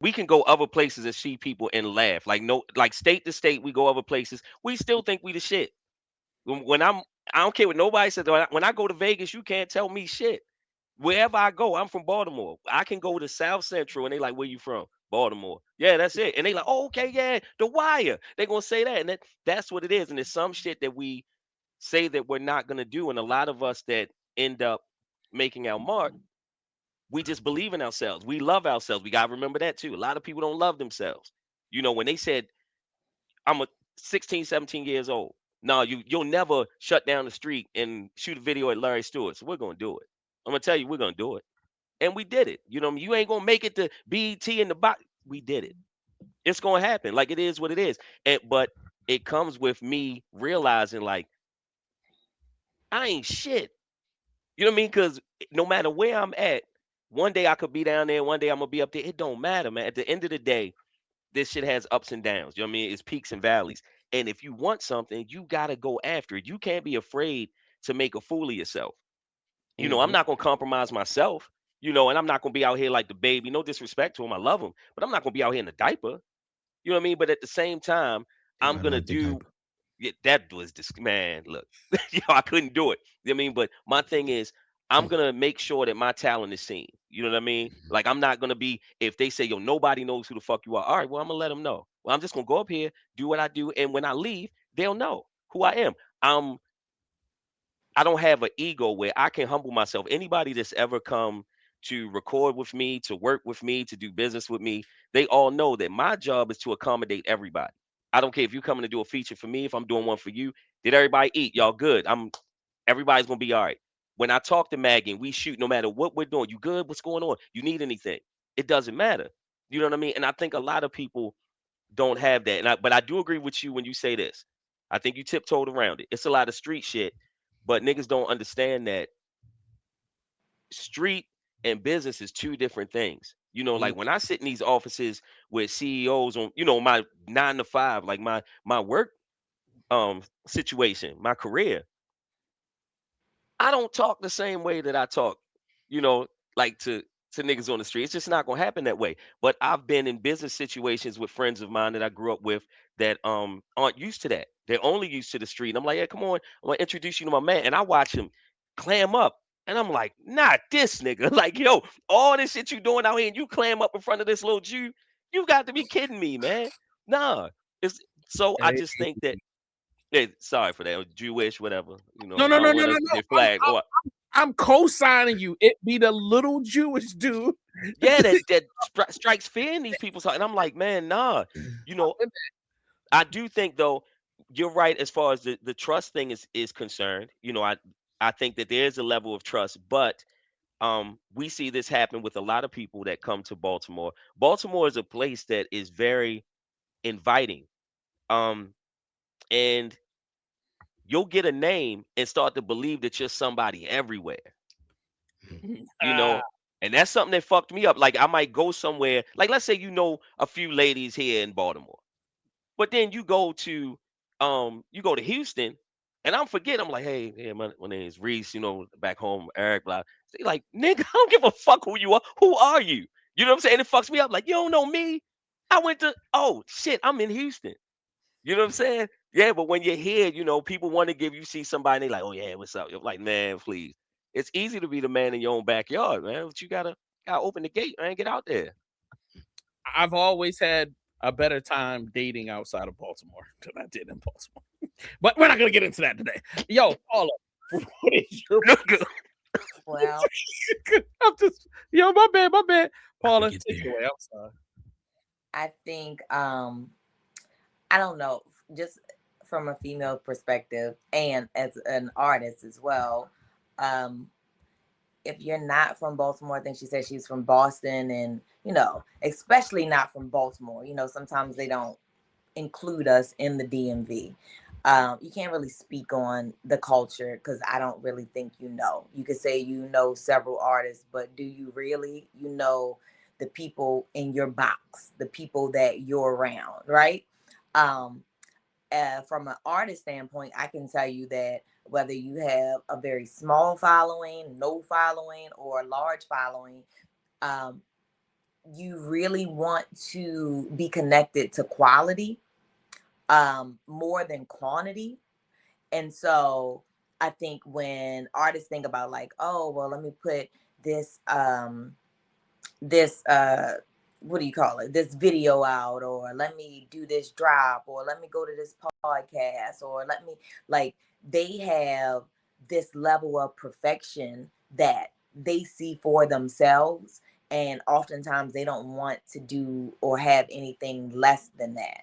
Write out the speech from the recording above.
we can go other places and see people and laugh. Like no, like state to state, we go other places. We still think we the shit. When I don't care what nobody says. When I go to Vegas, you can't tell me shit. Wherever I go, I'm from Baltimore. I can go to South Central and they like, where you from? Baltimore. Yeah, that's it. And they like, oh, okay, yeah, The Wire. They gonna say that, and that's what it is. And it's some shit that we say that we're not gonna do, and a lot of us that end up making our mark, we just believe in ourselves. We love ourselves. We gotta remember that too. A lot of people don't love themselves. When they said I'm a 16, 17 years old. No, you'll never shut down the street and shoot a video at Larry Stewart. So we're gonna do it. I'm gonna tell you, we're gonna do it. And we did it. You know what I mean? You ain't gonna make it to BET in the box. We did it. It's gonna happen. Like it is what it is. But it comes with me realizing like I ain't shit. You know what I mean? Because no matter where I'm at, one day I could be down there, one day I'm gonna be up there. It don't matter, man. At the end of the day, this shit has ups and downs. You know what I mean? It's peaks and valleys. And if you want something, you gotta go after it. You can't be afraid to make a fool of yourself. I'm Mm-hmm. not gonna compromise myself. And I'm not gonna be out here like the baby. No disrespect to him, I love him, but I'm not gonna be out here in a diaper. You know what I mean? But at the same time, Yeah, I'm I gonna like the do. diaper. Yeah, that was this man. Look, I couldn't do it. You know what I mean? But my thing is, I'm gonna make sure that my talent is seen. You know what I mean? Like I'm not gonna be if they say yo nobody knows who the fuck you are. All right, well I'm gonna let them know. Well, I'm just gonna go up here, do what I do, and when I leave, they'll know who I am. I'm I don't have an ego where I can humble myself. Anybody that's ever come to record with me, to work with me, to do business with me, they all know that my job is to accommodate everybody. I don't care if you're coming to do a feature for me, if I'm doing one for you. Did everybody eat? Y'all good? Everybody's gonna be all right. When I talk to Maggie and we shoot, no matter what we're doing, you good? What's going on? You need anything? It doesn't matter. You know what I mean? And I think a lot of people don't have that. But I do agree with you when you say this. I think you tiptoed around it. It's a lot of street shit, but niggas don't understand that street and business is two different things. Like when I sit in these offices with CEOs on, my 9 to 5, like my work situation, my career, I don't talk the same way that I talk, you know, like to niggas on the street. It's just not gonna happen that way. But I've been in business situations with friends of mine that I grew up with that aren't used to that. They're only used to the street. And I'm like, yeah, come on, I'm gonna introduce you to my man. And I watch him clam up. And I'm like, not this nigga. Like, yo, all this shit you doing out here and you clam up in front of this little Jew, you got to be kidding me, man. Nah. It's so I Hey, just think that sorry for that. Jewish, whatever. no, I no, no, don't no, want no, to no. get flagged. Or I'm co-signing you. It be the little Jewish dude. yeah, that strikes fear in these people's heart. And I'm like, man, nah. You know, I do think though, you're right as far as the trust thing is concerned. I think that there is a level of trust, but we see this happen with a lot of people that come to Baltimore. Baltimore is a place that is very inviting. Um, and you'll get a name and start to believe that you're somebody everywhere. you Ah, know and that's something that fucked me up. Like I might go somewhere, like let's say a few ladies here in Baltimore, but then you go to Houston, and I'm like, hey, yeah, my name is Reese, back home, Eric, blah. They like, nigga, I don't give a fuck who are you. You know what I'm saying? It fucks me up. Like, you don't know me. I went to Oh shit, I'm in Houston. You know what I'm saying? Yeah, but when you're here, people want to give you see somebody and they like, oh yeah, what's up? You're like, man, please. It's easy to be the man in your own backyard, man. But you gotta open the gate, man. Get out there. I've always had a better time dating outside of Baltimore than I did in Baltimore. But we're not gonna get into that today. Yo, Paula, what is your Well, I'm just my bad, my bad. I Paula, think it's take it there. away. I'm sorry. I think I don't know, just from a female perspective and as an artist as well. Um if you're not from Baltimore, I think she said she's from Boston, and especially not from Baltimore. Sometimes they don't include us in the DMV. You can't really speak on the culture because I don't really think you know. You could say you know several artists, but do you really? You know the people in your box, the people that you're around, right? Um, from an artist standpoint, I can tell you that whether you have a very small following, no following, or a large following, um, you really want to be connected to quality more than quantity. And so I think when artists think about like, oh, well, let me put this this what do you call it, this video out, or let me do this drop, or let me go to this podcast, or let me, like, they have this level of perfection that they see for themselves, and oftentimes they don't want to do or have anything less than that.